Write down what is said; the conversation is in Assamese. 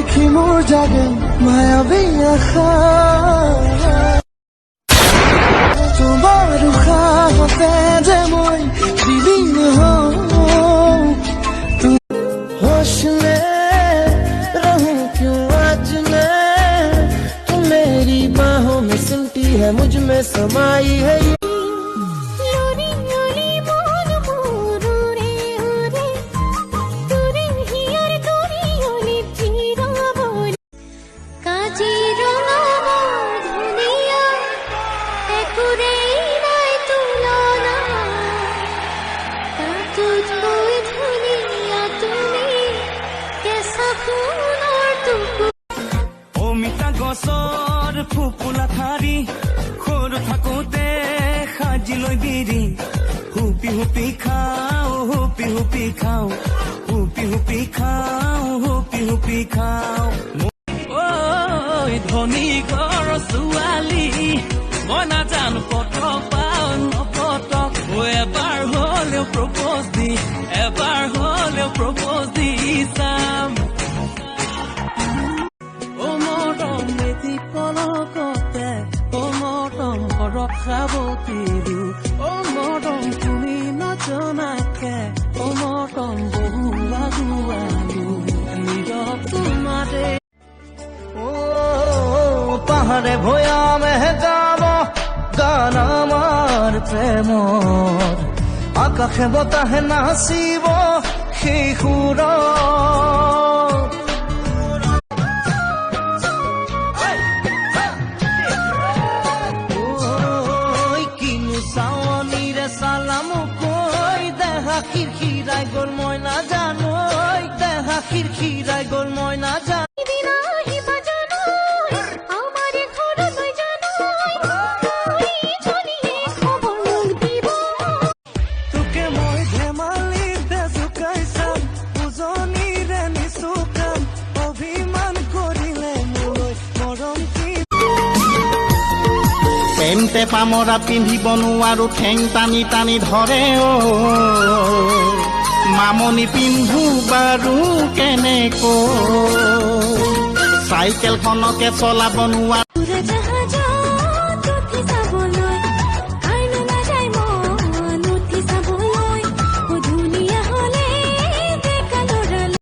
দেখি মোৰ জাগে মায়াবী আশা তোমাৰ উশাহতে যে মই বিলীন হওঁ होश में रहूं क्यों आज मैं तू मेरी बाहों में सिमटी है मुझ में समाई है অমিতা গছৰ ফুপুলা ঠাৰি সৰু থাকোঁতে সাজি লৈ বিৰি হুপি হুপি খাওঁ হুপি হুপি খাওঁ হুপি হুপি খাওঁ হুপি হুপি খাওঁ ঐ ধনী ঘৰ ছোৱালী মই নাজানো পটক পাওঁ নপটক এবাৰ হ'লেও প্ৰপ'জ দি চাম সাৱতিৰো মৰম তুমি নজনাকে মৰম বহু আগুৱালো নীৰৱ তোমাৰে পাহাড়ে ভয়ামে যাব গান আমাৰ প্ৰেমৰ আকাশে বতাহে নাচিব সেই সুৰত সালামো কই দেহা খিৰখিৰাই গ'ল মই নাজানো দেহা খিৰখিৰাই গ'ল মই নাজানো তোকে মই ধেমালিতে জোকাইছাম উজনিৰে নিচুকাম অভিমান কৰিলে মোলৈ মৰম কি পেণ্টে পামৰা পিন্ধিব নোৱাৰো ঠেং টানি টানি ধৰে মামনি পিন্ধো বাৰু কেনেকৈ চাইকেলখনকে চলাব নোৱাৰো